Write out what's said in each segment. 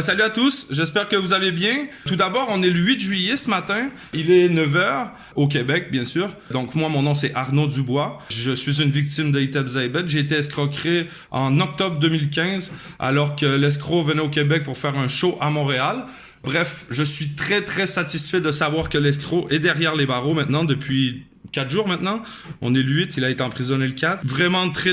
Salut à tous, j'espère que vous allez bien. Tout d'abord, on est le 8 juillet ce matin. Il est 9h au Québec, bien sûr. Donc moi, mon nom c'est Arnaud Dubois. Je suis une victime de Iteb Zaybet. J'ai été escroqué en octobre 2015 alors que l'escroc venait au Québec pour faire un show à Montréal. Bref, je suis très satisfait de savoir que l'escroc est derrière les barreaux maintenant depuis 4 jours maintenant. On est le 8, il a été emprisonné le 4. Vraiment très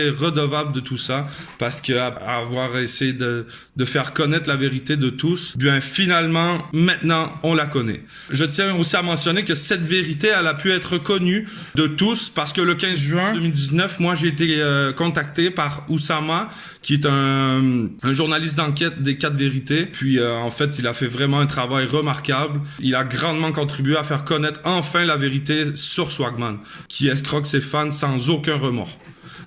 redevable de tout ça parce que avoir essayé de faire connaître la vérité de tous, bien finalement, maintenant, on la connaît. Je tiens aussi à mentionner que cette vérité, elle a pu être connue de tous parce que le 15 juin 2019, moi, j'ai été contacté par Oussama, qui est un journaliste d'enquête des 4 vérités. Puis, en fait, il a fait vraiment un travail remarquable. Il a grandement contribué à faire connaître enfin la vérité sur Swagman, qui escroque ses fans sans aucun remords.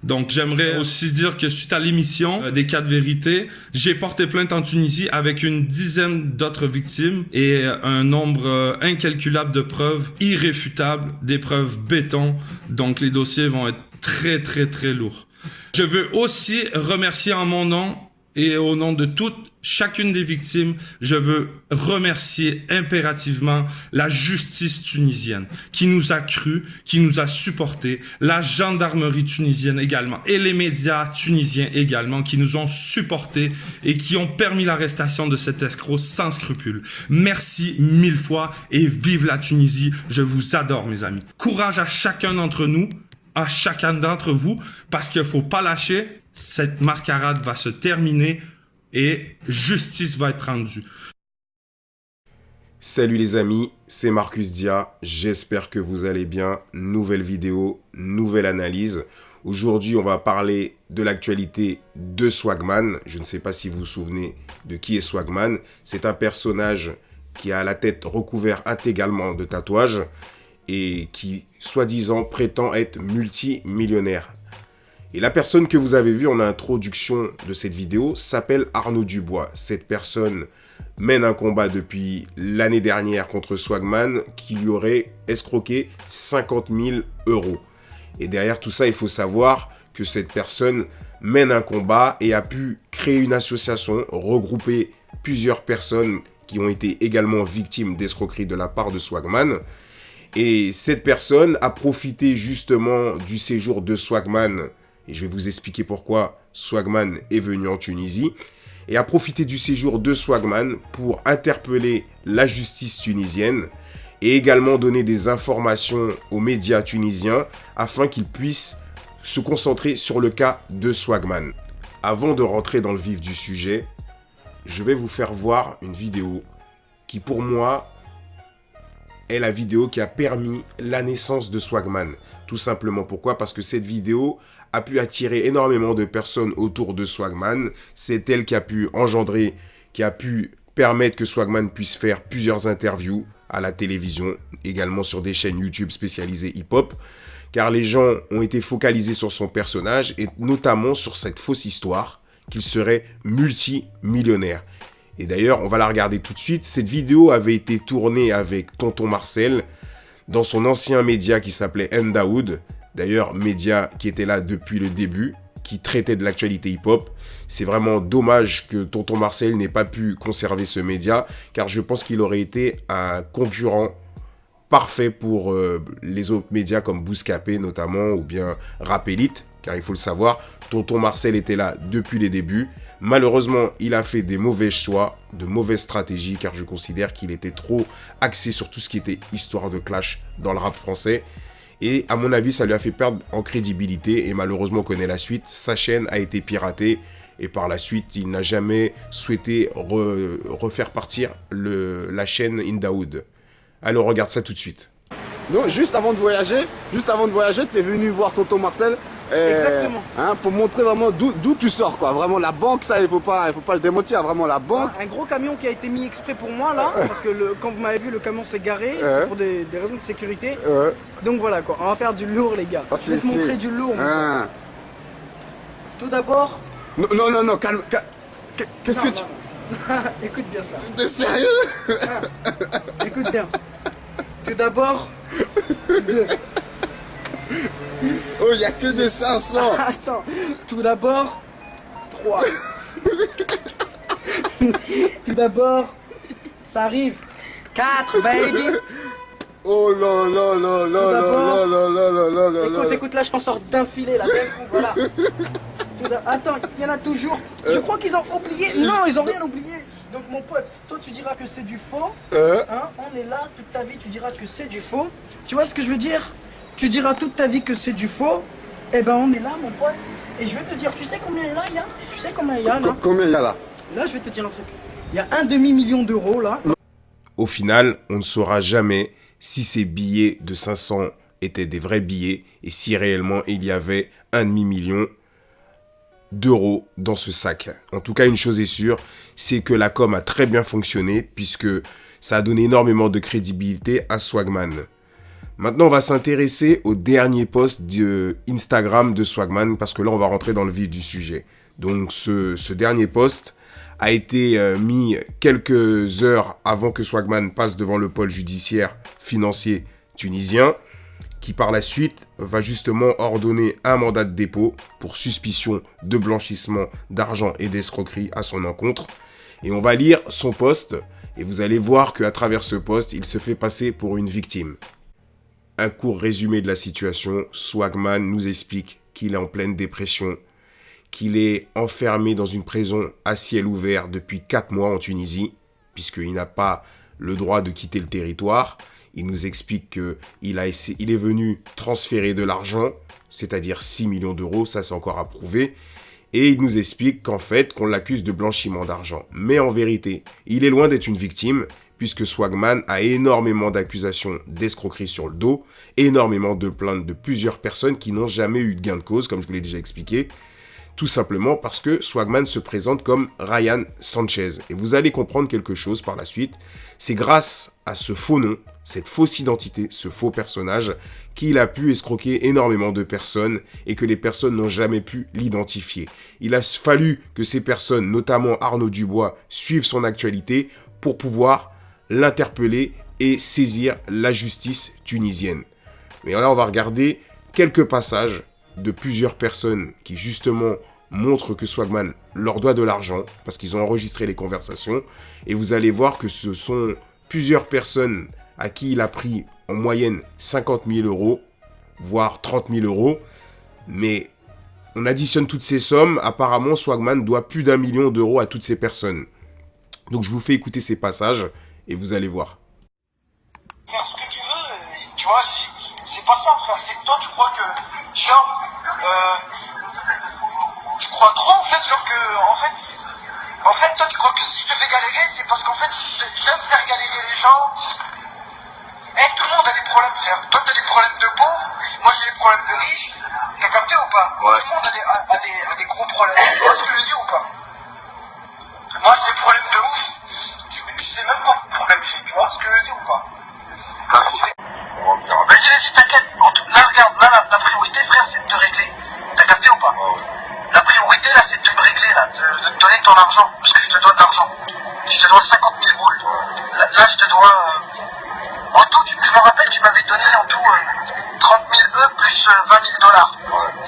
Donc j'aimerais aussi dire que suite à l'émission des 4 vérités, j'ai porté plainte en Tunisie avec une dizaine d'autres victimes et un nombre incalculable de preuves irréfutables, des preuves béton. Donc les dossiers vont être très lourds. Je veux aussi remercier en mon nom et au nom de chacune des victimes, je veux remercier impérativement la justice tunisienne qui nous a cru, qui nous a supportés, la gendarmerie tunisienne également et les médias tunisiens également qui nous ont supportés et qui ont permis l'arrestation de cet escroc sans scrupules. Merci 1000 fois et vive la Tunisie, je vous adore mes amis. Courage à chacun d'entre nous, à chacun d'entre vous, parce qu'il faut pas lâcher. Cette mascarade va se terminer et justice va être rendue. Salut les amis, c'est Marcus Dia, j'espère que vous allez bien. Nouvelle vidéo, nouvelle analyse. Aujourd'hui, on va parler de l'actualité de Swagman. Je ne sais pas si vous vous souvenez de qui est Swagman. C'est un personnage qui a la tête recouverte intégralement de tatouages et qui, soi-disant, prétend être multimillionnaire. Et la personne que vous avez vue en introduction de cette vidéo s'appelle Arnaud Dubois. Cette personne mène un combat depuis l'année dernière contre Swagman qui lui aurait escroqué 50 000 €. Et derrière tout ça, il faut savoir que cette personne mène un combat et a pu créer une association, regrouper plusieurs personnes qui ont été également victimes d'escroquerie de la part de Swagman. Et cette personne a profité justement du séjour de Swagman. Et je vais vous expliquer pourquoi Swagman est venu en Tunisie. Et a profité du séjour de Swagman pour interpeller la justice tunisienne et également donner des informations aux médias tunisiens afin qu'ils puissent se concentrer sur le cas de Swagman. Avant de rentrer dans le vif du sujet, je vais vous faire voir une vidéo qui pour moi est la vidéo qui a permis la naissance de Swagman. Tout simplement pourquoi? Parce que cette vidéo a pu attirer énormément de personnes autour de Swagman. C'est elle qui a pu engendrer, qui a pu permettre que Swagman puisse faire plusieurs interviews à la télévision, également sur des chaînes YouTube spécialisées hip-hop, car les gens ont été focalisés sur son personnage et notamment sur cette fausse histoire qu'il serait multimillionnaire. Et d'ailleurs, on va la regarder tout de suite. Cette vidéo avait été tournée avec Tonton Marcel dans son ancien média qui s'appelait Ndaoud. D'ailleurs, média qui était là depuis le début, qui traitait de l'actualité hip-hop. C'est vraiment dommage que Tonton Marcel n'ait pas pu conserver ce média, car je pense qu'il aurait été un concurrent parfait pour les autres médias comme Bouscapé notamment, ou bien Rap Elite, car il faut le savoir, Tonton Marcel était là depuis les débuts. Malheureusement, il a fait des mauvais choix, de mauvaises stratégies, car je considère qu'il était trop axé sur tout ce qui était histoire de clash dans le rap français. Et à mon avis, ça lui a fait perdre en crédibilité et malheureusement on connaît la suite. Sa chaîne a été piratée et par la suite, il n'a jamais souhaité refaire partir la chaîne Ndaoud. Alors, on regarde ça tout de suite. Donc, juste avant de voyager, tu es venu voir Tonton Marcel. Exactement. Hein, pour montrer vraiment d'où tu sors, quoi. Vraiment, la banque, ça, il faut pas le démentir. Vraiment, la banque. Un gros camion qui a été mis exprès pour moi, là. Parce que quand vous m'avez vu, le camion s'est garé. C'est pour des raisons de sécurité. Donc voilà, quoi. On va faire du lourd, les gars. Je vais te montrer du lourd. Tout d'abord. Non, calme. Qu'est-ce que tu. Écoute bien ça. T'es sérieux? Écoute bien. Tout d'abord. 2. Oh, il n'y a que des 500. Attends. Tout d'abord. 3. Tout d'abord, ça arrive. 4, baby. Oh là là là là là là là là là là là. Écoute, là, je t'en sors d'un filet, là, d'un coup, voilà. Attends, il y en a toujours. Je crois qu'ils ont oublié. Non, ils ont rien oublié. Donc, mon pote, toi, tu diras que c'est du faux. Hein, on est là, toute ta vie, tu diras que c'est du faux. Tu vois ce que je veux dire? Tu diras toute ta vie que c'est du faux. Eh ben, on est là, mon pote. Et je vais te dire, tu sais combien il y a, Tu sais combien il y a, là? Combien il y a là? Là, je vais te dire un truc. Il y a 1,5 million d'euros, là. Au final, on ne saura jamais si ces billets de 500 étaient des vrais billets et si réellement il y avait 1,5 million d'euros dans ce sac. En tout cas, une chose est sûre, c'est que la com a très bien fonctionné puisque ça a donné énormément de crédibilité à Swagman. Maintenant, on va s'intéresser au dernier post de Instagram de Swagman parce que là, on va rentrer dans le vif du sujet. Donc, ce dernier post a été mis quelques heures avant que Swagman passe devant le pôle judiciaire financier tunisien, qui par la suite va justement ordonner un mandat de dépôt pour suspicion de blanchissement d'argent et d'escroquerie à son encontre. Et on va lire son post, et vous allez voir qu'à travers ce post, il se fait passer pour une victime. Un court résumé de la situation, Swagman nous explique qu'il est en pleine dépression, qu'il est enfermé dans une prison à ciel ouvert depuis 4 mois en Tunisie, puisqu'il n'a pas le droit de quitter le territoire. Il nous explique qu'il est venu transférer de l'argent, c'est-à-dire 6 millions d'euros, ça c'est encore à prouver. Et il nous explique qu'en fait, qu'on l'accuse de blanchiment d'argent. Mais en vérité, il est loin d'être une victime, puisque Swagman a énormément d'accusations d'escroquerie sur le dos, énormément de plaintes de plusieurs personnes qui n'ont jamais eu de gain de cause, comme je vous l'ai déjà expliqué. Tout simplement parce que Swagman se présente comme Ryan Sanchez. Et vous allez comprendre quelque chose par la suite. C'est grâce à ce faux nom, cette fausse identité, ce faux personnage, qu'il a pu escroquer énormément de personnes et que les personnes n'ont jamais pu l'identifier. Il a fallu que ces personnes, notamment Arnaud Dubois, suivent son actualité pour pouvoir l'interpeller et saisir la justice tunisienne. Mais là, on va regarder quelques passages de plusieurs personnes qui justement montrent que Swagman leur doit de l'argent parce qu'ils ont enregistré les conversations et vous allez voir que ce sont plusieurs personnes à qui il a pris en moyenne 50 000 euros, voire 30 000 euros, mais on additionne toutes ces sommes, apparemment Swagman doit plus d'1 million d'euros à toutes ces personnes. Donc je vous fais écouter ces passages et vous allez voir. Faire ce que tu veux, tu vois, c'est pas ça frère, c'est que toi tu crois que genre tu crois trop en fait, genre que en fait toi tu crois que si je te fais galérer c'est parce qu'en fait j'aime faire galérer les gens. Tout le monde a des problèmes frère, toi t'as des problèmes de pauvres, moi j'ai des problèmes de riches, t'as capté ou pas? Ouais. Tout le monde a des gros problèmes, tu vois ce que je veux dire ou pas? Moi j'ai des problèmes de ouf, tu sais même pas quel problème j'ai, tu vois ce que je veux dire ou pas? Vas-y, t'inquiète. Là, regarde, la priorité, frère, c'est de te régler. T'as capté ou pas? La priorité, là, c'est de te régler, là, de te donner ton argent, parce que je te dois de l'argent. Je te dois 50 000 boules. Là, je te dois... En tout, je me rappelle, tu m'avais donné en tout 30 000 € plus 20 000 dollars.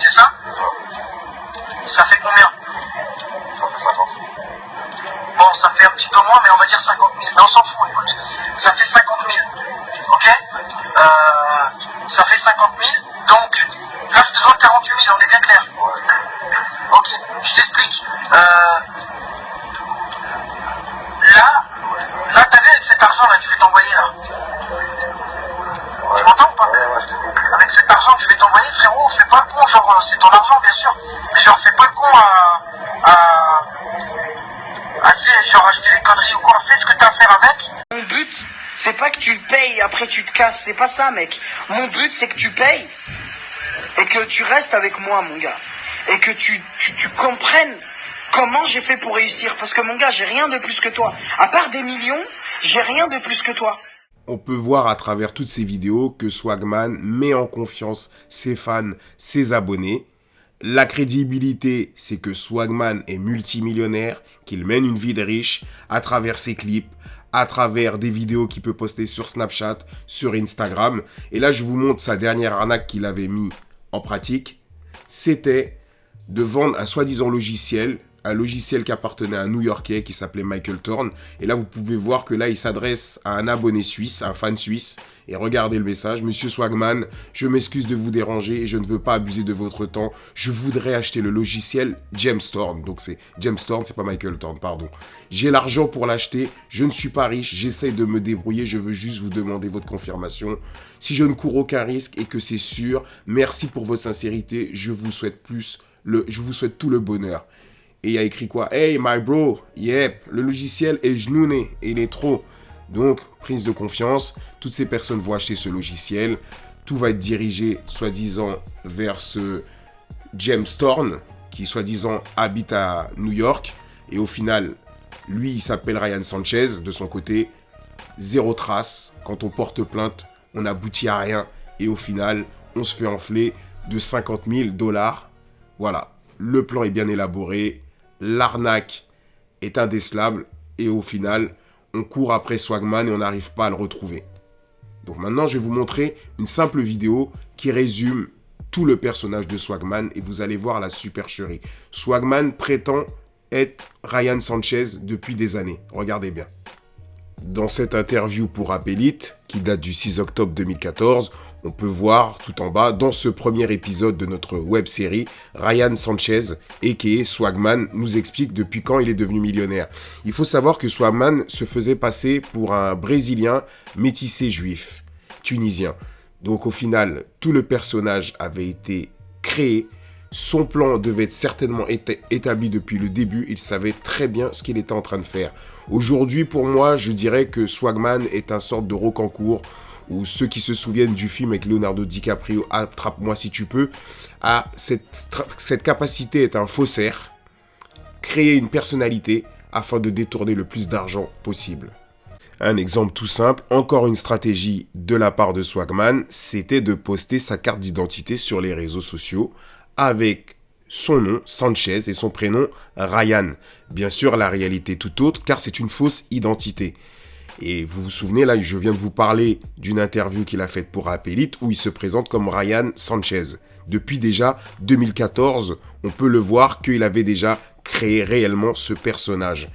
C'est ça? Ça fait combien? Bon, ça fait un petit peu moins, mais on va dire 50 000. Mais on s'en fout, écoute. Ça fait 50 000. Ok? Ça fait 50 000. Donc, là, je te dois 48 000, on est bien clair. Ok, je t'explique. Là, t'as vu cet argent-là que je vais t'envoyer, là? Tu m'entends ou pas? Avec cet argent que je vais t'envoyer, frérot, fais pas le con, genre, c'est ton argent, bien sûr. Mais genre, fais pas le con genre, acheter des conneries ou quoi. Fais ce que t'as à faire avec. Mon but, c'est pas que tu payes, après tu te casses, c'est pas ça, mec. Mon but, c'est que tu payes et que tu restes avec moi, mon gars. Et que tu comprennes comment j'ai fait pour réussir. Parce que, mon gars, j'ai rien de plus que toi. À part des millions, j'ai rien de plus que toi. On peut voir à travers toutes ces vidéos que Swagman met en confiance ses fans, ses abonnés. La crédibilité, c'est que Swagman est multimillionnaire, qu'il mène une vie de riche à travers ses clips, à travers des vidéos qu'il peut poster sur Snapchat, sur Instagram. Et là, je vous montre sa dernière arnaque qu'il avait mis en pratique. C'était de vendre un soi-disant logiciel un logiciel qui appartenait à un New-Yorkais qui s'appelait Michael Thorne. Et là, vous pouvez voir que là, il s'adresse à un abonné suisse, un fan suisse. Et regardez le message. Monsieur Swagman, je m'excuse de vous déranger et je ne veux pas abuser de votre temps. Je voudrais acheter le logiciel James Thorne. Donc c'est James Thorne, c'est pas Michael Thorne, pardon. J'ai l'argent pour l'acheter. Je ne suis pas riche. J'essaye de me débrouiller. Je veux juste vous demander votre confirmation. Si je ne cours aucun risque et que c'est sûr, merci pour votre sincérité. Je vous souhaite tout le bonheur. Et il y a écrit quoi? Hey, my bro, yep, le logiciel est genouné et il est trop. Donc, prise de confiance, toutes ces personnes vont acheter ce logiciel. Tout va être dirigé, soi-disant, vers ce James Thorne, qui, soi-disant, habite à New York. Et au final, lui, il s'appelle Ryan Sanchez. De son côté, zéro trace. Quand on porte plainte, on n'aboutit à rien. Et au final, on se fait enfler de $50,000. Voilà, le plan est bien élaboré. L'arnaque est indécelable et au final, on court après Swagman et on n'arrive pas à le retrouver. Donc maintenant, je vais vous montrer une simple vidéo qui résume tout le personnage de Swagman et vous allez voir la supercherie. Swagman prétend être Ryan Sanchez depuis des années. Regardez bien. Dans cette interview pour Appelite, qui date du 6 octobre 2014, on peut voir tout en bas, dans ce premier épisode de notre web-série, Ryan Sanchez, a.k.a. Swagman, nous explique depuis quand il est devenu millionnaire. Il faut savoir que Swagman se faisait passer pour un Brésilien métissé juif, tunisien. Donc au final, tout le personnage avait été créé. Son plan devait être certainement établi depuis le début. Il savait très bien ce qu'il était en train de faire. Aujourd'hui, pour moi, je dirais que Swagman est un sorte de Rocancourt, ou ceux qui se souviennent du film avec Leonardo DiCaprio, Attrape-moi si tu peux, a cette capacité est un faussaire, créer une personnalité afin de détourner le plus d'argent possible. Un exemple tout simple, encore une stratégie de la part de Swagman, c'était de poster sa carte d'identité sur les réseaux sociaux avec son nom, Sanchez, et son prénom, Ryan. Bien sûr, la réalité est tout autre, car c'est une fausse identité. Et vous vous souvenez, là, je viens de vous parler d'une interview qu'il a faite pour Appelite, où il se présente comme Ryan Sanchez. Depuis déjà 2014, on peut le voir qu'il avait déjà créé réellement ce personnage.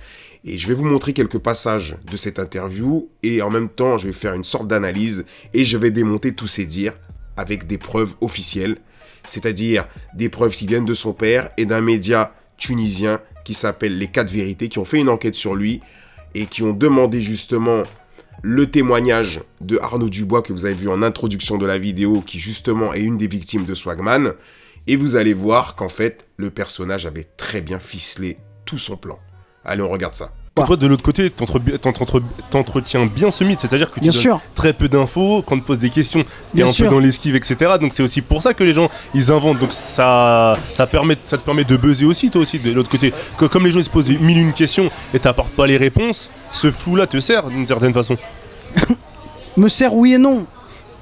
Et je vais vous montrer quelques passages de cette interview, et en même temps, je vais faire une sorte d'analyse, et je vais démonter tous ces dires avec des preuves officielles, c'est-à-dire des preuves qui viennent de son père et d'un média tunisien qui s'appelle Les 4 Vérités, qui ont fait une enquête sur lui et qui ont demandé justement le témoignage de Arnaud Dubois que vous avez vu en introduction de la vidéo, qui justement est une des victimes de Swagman. Et vous allez voir qu'en fait, le personnage avait très bien ficelé tout son plan. Allez, on regarde ça. Toi, de l'autre côté, t'entretiens bien ce mythe, c'est-à-dire que tu donnes très peu d'infos, quand on te pose des questions, t'es un peu dans l'esquive, etc. Donc c'est aussi pour ça que les gens, ils inventent. Donc ça te permet de buzzer aussi, toi aussi, de l'autre côté. Comme les gens ils se posent 1001 questions et t'apportes pas les réponses, ce flou-là te sert d'une certaine façon. Me sert oui et non.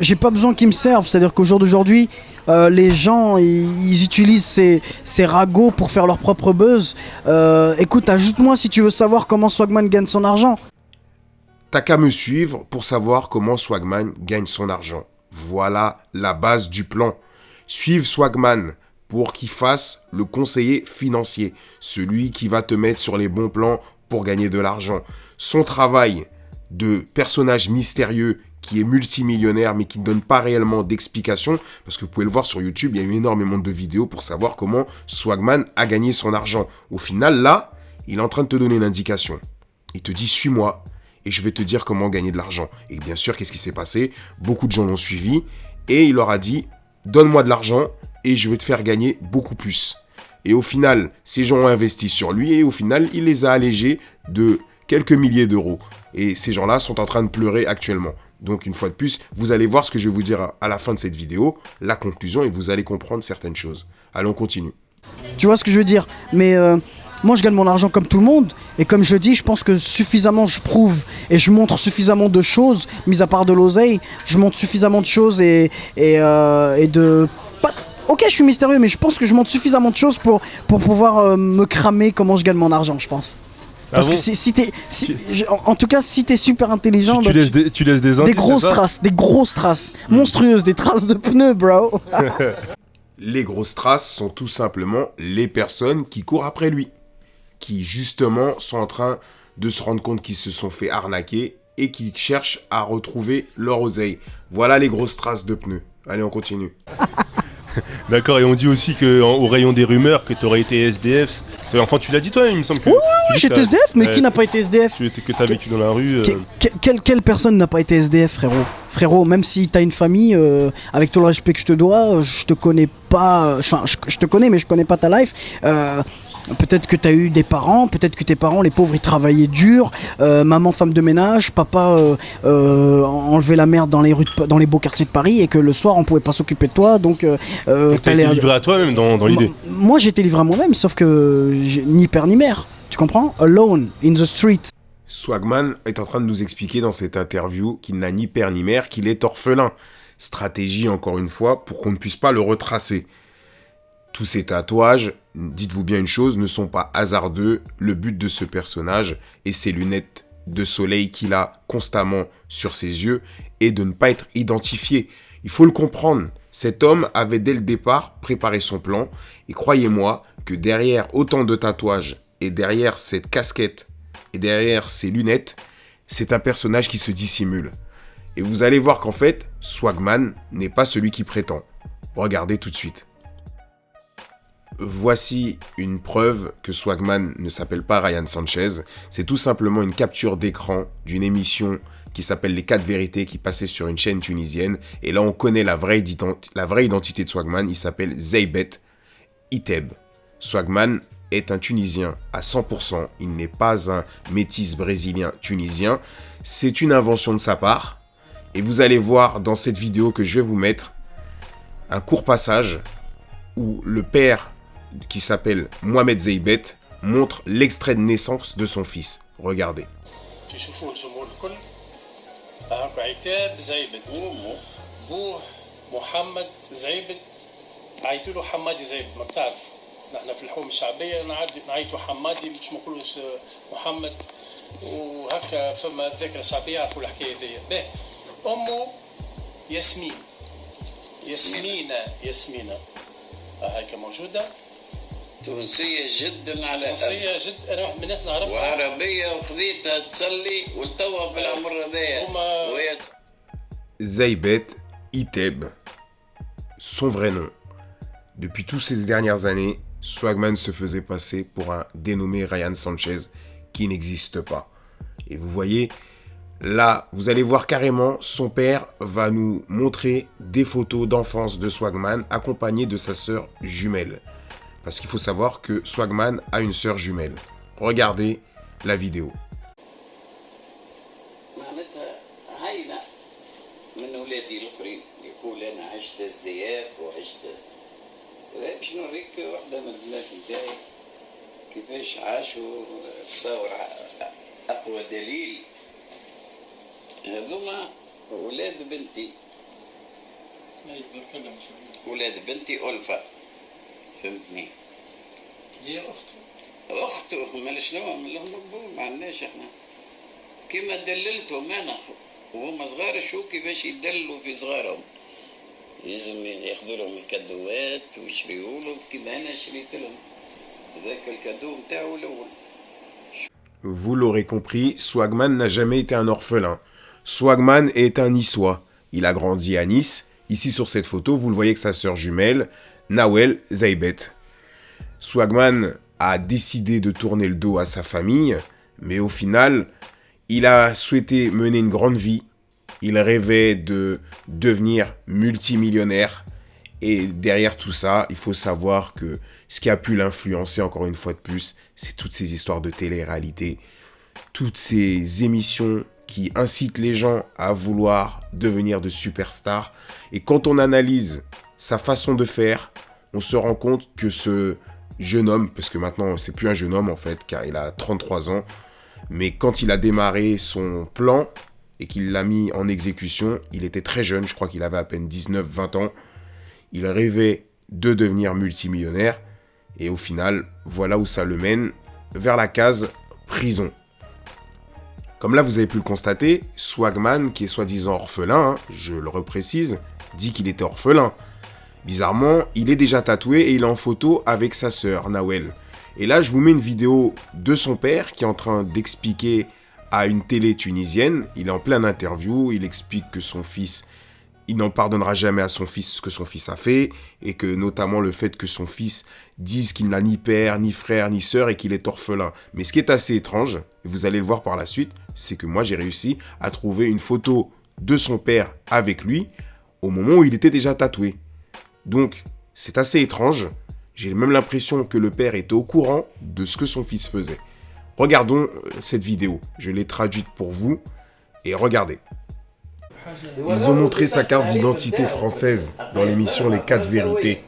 J'ai pas besoin qu'ils me servent, c'est-à-dire qu'au jour d'aujourd'hui, les gens ils utilisent ces ragots pour faire leur propre buzz. Écoute, ajoute-moi si tu veux savoir comment Swagman gagne son argent. T'as qu'à me suivre pour savoir comment Swagman gagne son argent. Voilà la base du plan. Suive Swagman pour qu'il fasse le conseiller financier, celui qui va te mettre sur les bons plans pour gagner de l'argent. Son travail de personnage mystérieux qui est multimillionnaire mais qui ne donne pas réellement d'explication, parce que vous pouvez le voir sur YouTube, il y a eu énormément de vidéos pour savoir comment Swagman a gagné son argent. Au final, là, il est en train de te donner une indication. Il te dit, suis-moi et je vais te dire comment gagner de l'argent. Et bien sûr, qu'est-ce qui s'est passé? Beaucoup de gens l'ont suivi et il leur a dit, donne-moi de l'argent et je vais te faire gagner beaucoup plus. Et au final, ces gens ont investi sur lui et au final, il les a allégés de quelques milliers d'euros. Et ces gens-là sont en train de pleurer actuellement. Donc une fois de plus, vous allez voir ce que je vais vous dire à la fin de cette vidéo, la conclusion, et vous allez comprendre certaines choses. Allez, on continue. Tu vois ce que je veux dire? Mais moi je gagne mon argent comme tout le monde, et comme je dis, je pense que suffisamment je prouve et je montre suffisamment de choses, mis à part de l'oseille, je montre suffisamment de choses et de... Ok, je suis mystérieux, mais je pense que je montre suffisamment de choses pour pouvoir me cramer comment je gagne mon argent, je pense. Parce que en tout cas, si t'es super intelligent, tu laisses des indices, des grosses traces monstrueuses, des traces de pneus, bro. Les grosses traces sont tout simplement les personnes qui courent après lui. qui justement sont en train de se rendre compte qu'ils se sont fait arnaquer et qui cherchent à retrouver leur oseille. Voilà les grosses traces de pneus. Allez, on continue. D'accord, et on dit aussi qu'au rayon des rumeurs que tu aurais été SDF. Enfin, tu l'as dit toi, il me semble que. Oui, j'étais SDF, mais qui n'a pas été SDF? Que t'as vécu dans la rue. Quelle personne n'a pas été SDF, frérot? Frérot, même si t'as une famille, avec tout le respect que je te dois, je te connais pas. Enfin, je te connais, mais je connais pas ta life. Peut-être que tu as eu des parents, peut-être que tes parents, les pauvres, ils travaillaient dur, maman femme de ménage, papa enlevait la merde dans les rues, dans les beaux quartiers de Paris, et que le soir on pouvait pas s'occuper de toi, donc t'as été livré à toi-même dans l'idée. Moi j'ai été livré à moi-même, sauf que ni père ni mère, tu comprends? Alone in the street. Swagman est en train de nous expliquer dans cette interview qu'il n'a ni père ni mère, qu'il est orphelin. Stratégie, encore une fois, pour qu'on ne puisse pas le retracer. Tous ces tatouages, dites-vous bien une chose, ne sont pas hasardeux. Le but de ce personnage et ses lunettes de soleil qu'il a constamment sur ses yeux est de ne pas être identifié. Il faut le comprendre. Cet homme avait dès le départ préparé son plan et croyez-moi que derrière autant de tatouages et derrière cette casquette et derrière ces lunettes, c'est un personnage qui se dissimule. Et vous allez voir qu'en fait, Swagman n'est pas celui qui prétend. Regardez tout de suite. Voici une preuve que Swagman ne s'appelle pas Ryan Sanchez. C'est tout simplement une capture d'écran d'une émission qui s'appelle Les 4 vérités qui passait sur une chaîne tunisienne. Et là, on connaît la vraie identité de Swagman. Il s'appelle Zeybet Iteb. Swagman est un Tunisien à 100%. Il n'est pas un métis brésilien tunisien. C'est une invention de sa part. Et vous allez voir dans cette vidéo que je vais vous mettre un court passage où le père qui s'appelle Mohamed Zeybet montre l'extrait de naissance de son fils. Regardez. نحن في الحوم الشعبية نعيطوا حمادي مش ما نقولوش محمد وهكا فما ذاكرة شعبية يعرفوا الحكاية ذي. باهي أمه ياسمين ياسمينة هاكا موجودة تونسية جدا على تونسية جد أنا واحد من الناس نعرفها وعربية وخذيتها تصلي ولتوا بالعمر هذايا وهي Zeybet Iteb, son vrai nom. Depuis toutes ces dernières années, Swagman se faisait passer pour un dénommé Ryan Sanchez qui n'existe pas. Et vous voyez, là, vous allez voir carrément, son père va nous montrer des photos d'enfance de Swagman accompagné de sa sœur jumelle. Parce qu'il faut savoir que Swagman a une sœur jumelle. Regardez la vidéo. باش نوريك واحدة من البنات نتاعي كيفاش عاشوا تصور أقوى دليل هذوما ولاد بنتي ولاد بنتي ألفا فهمتني هي أخته مال شنو من المقبول ما عندناش احنا كيما دللتهم أنا وهم صغار شو كيفاش يدلوا في صغارهم لازم ياخذوا لهم الكادوات ويشريوا لهم كيما انا شريت لهم هذاك الكادو نتاعو الاول. Vous l'aurez compris, Swagman n'a jamais été un orphelin. Swagman est un Niçois. Il a grandi à Nice. Ici sur cette photo, vous le voyez que sa sœur jumelle, Nawel Zeybet. Swagman a décidé de tourner le dos à sa famille, mais au final, il a souhaité mener une grande vie. Il rêvait de devenir multimillionnaire. Et derrière tout ça, il faut savoir que ce qui a pu l'influencer, encore une fois de plus, c'est toutes ces histoires de télé-réalité, toutes ces émissions qui incitent les gens à vouloir devenir de superstars. Et quand on analyse sa façon de faire, on se rend compte que ce jeune homme, parce que maintenant c'est plus un jeune homme en fait, car il a 33 ans, mais quand il a démarré son plan et qu'il l'a mis en exécution, il était très jeune, je crois qu'il avait à peine 19-20 ans. Il rêvait de devenir multimillionnaire. Et au final, voilà où ça le mène, vers la case prison. Comme là, vous avez pu le constater, Swagman, qui est soi-disant orphelin, hein, je le reprécise, dit qu'il était orphelin. Bizarrement, il est déjà tatoué et il est en photo avec sa sœur, Nawel. Et là, je vous mets une vidéo de son père qui est en train d'expliquer à une télé tunisienne, il est en pleine interview, il explique que son fils, il n'en pardonnera jamais à son fils ce que son fils a fait, et que notamment le fait que son fils dise qu'il n'a ni père, ni frère, ni sœur, et qu'il est orphelin. Mais ce qui est assez étrange, et vous allez le voir par la suite, c'est que moi j'ai réussi à trouver une photo de son père avec lui, au moment où il était déjà tatoué. Donc, c'est assez étrange, j'ai même l'impression que le père était au courant de ce que son fils faisait. Regardons cette vidéo, je l'ai traduite pour vous, et regardez. Ils ont montré sa carte d'identité française dans l'émission Les 4 vérités.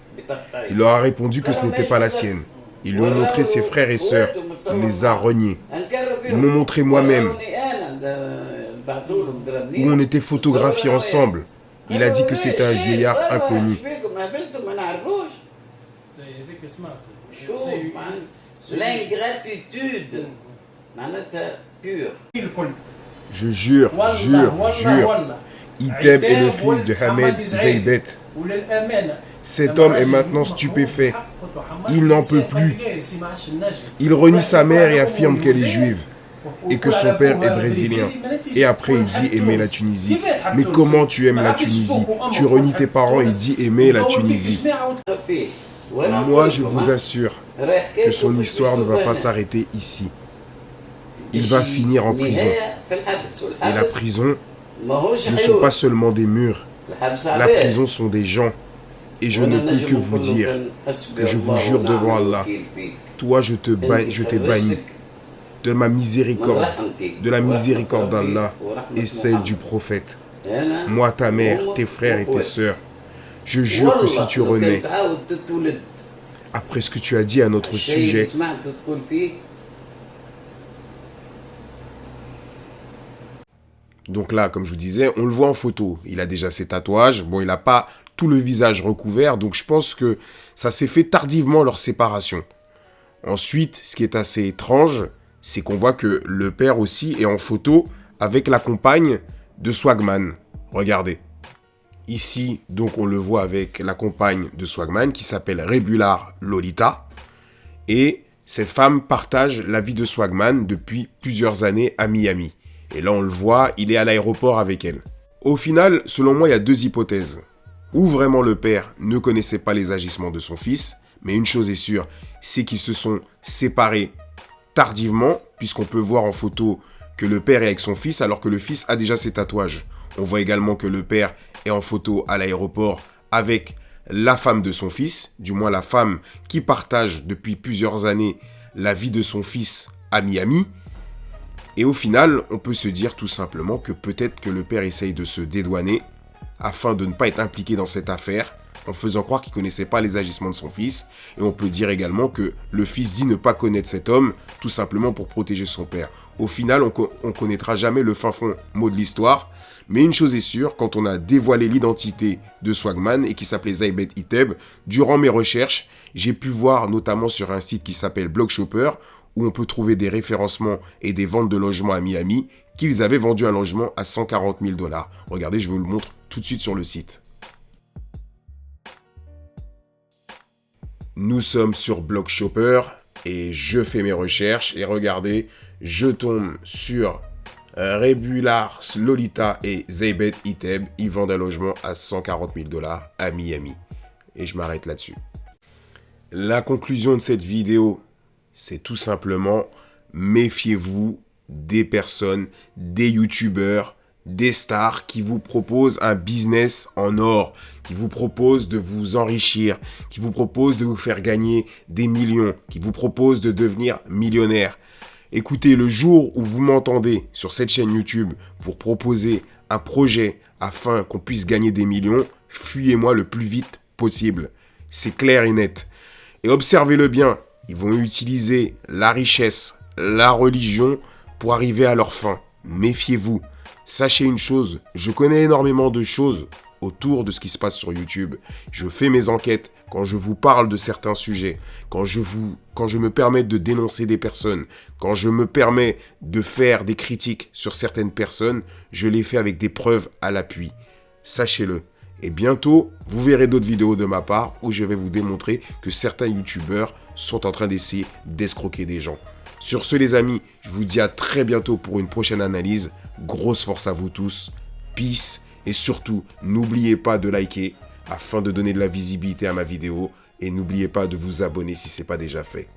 Il leur a répondu que ce n'était pas la sienne. Ils lui ont montré ses frères et sœurs, il les a reniés. Ils m'ont montré moi-même, où on était photographiés ensemble. Il a dit que c'était un vieillard inconnu. L'ingratitude pure. Je jure, Iteb est le fils de Hamed Zeybet. Cet homme est maintenant stupéfait. Il n'en peut plus. Il renie sa mère et affirme qu'elle est juive et que son père est brésilien. Et après, il dit aimer la Tunisie. Mais comment tu aimes la Tunisie? Tu renies tes parents et dis aimer la Tunisie. Moi, je vous assure que son histoire ne va pas s'arrêter ici. Il va finir en prison. Et la prison ne sont pas seulement des murs. La prison sont des gens. Et je ne peux que vous dire que je vous jure devant Allah, toi je t'ai banni de ma miséricorde, de la miséricorde d'Allah et celle du prophète. Moi, ta mère, tes frères et tes sœurs, je jure que si tu renais, après ce que tu as dit à notre sujet, donc là, comme je vous disais, on le voit en photo. Il a déjà ses tatouages. Bon, il n'a pas tout le visage recouvert. Donc, je pense que ça s'est fait tardivement leur séparation. Ensuite, ce qui est assez étrange, c'est qu'on voit que le père aussi est en photo avec la compagne de Swagman. Regardez. Ici, donc, on le voit avec la compagne de Swagman qui s'appelle Rebular Lolita. Et cette femme partage la vie de Swagman depuis plusieurs années à Miami. Et là, on le voit, il est à l'aéroport avec elle. Au final, selon moi, il y a deux hypothèses. Ou vraiment le père ne connaissait pas les agissements de son fils, mais une chose est sûre, c'est qu'ils se sont séparés tardivement, puisqu'on peut voir en photo que le père est avec son fils, alors que le fils a déjà ses tatouages. On voit également que le père est en photo à l'aéroport avec la femme de son fils, du moins la femme qui partage depuis plusieurs années la vie de son fils à Miami. Et au final, on peut se dire tout simplement que peut-être que le père essaye de se dédouaner afin de ne pas être impliqué dans cette affaire, en faisant croire qu'il ne connaissait pas les agissements de son fils. Et on peut dire également que le fils dit ne pas connaître cet homme, tout simplement pour protéger son père. Au final, on ne connaîtra jamais le fin fond mot de l'histoire. Mais une chose est sûre, quand on a dévoilé l'identité de Swagman et qui s'appelait Zeybet Iteb, durant mes recherches, j'ai pu voir notamment sur un site qui s'appelle Blogshopper, où on peut trouver des référencements et des ventes de logements à Miami, qu'ils avaient vendu un logement à 140 000 $. Regardez, je vous le montre tout de suite sur le site. Nous sommes sur Blogshopper et je fais mes recherches et regardez, je tombe sur Rebular Lolita et Zeybet Iteb. Ils vendent un logement à 140 000 $ à Miami. Et je m'arrête là-dessus. La conclusion de cette vidéo, c'est tout simplement, méfiez-vous des personnes, des youtubeurs, des stars qui vous proposent un business en or, qui vous proposent de vous enrichir, qui vous proposent de vous faire gagner des millions, qui vous proposent de devenir millionnaire. Écoutez, le jour où vous m'entendez sur cette chaîne YouTube pour proposer un projet afin qu'on puisse gagner des millions, fuyez-moi le plus vite possible. C'est clair et net. Et observez-le bien. Ils vont utiliser la richesse, la religion pour arriver à leur fin. Méfiez-vous. Sachez une chose, je connais énormément de choses autour de ce qui se passe sur YouTube. Je fais mes enquêtes quand je vous parle de certains sujets, quand je me permets de dénoncer des personnes, quand je me permets de faire des critiques sur certaines personnes, je les fais avec des preuves à l'appui. Sachez-le. Et bientôt, vous verrez d'autres vidéos de ma part où je vais vous démontrer que certains youtubeurs sont en train d'essayer d'escroquer des gens. Sur ce les amis, je vous dis à très bientôt pour une prochaine analyse. Grosse force à vous tous. Peace. Et surtout, n'oubliez pas de liker afin de donner de la visibilité à ma vidéo. Et n'oubliez pas de vous abonner si ce n'est pas déjà fait.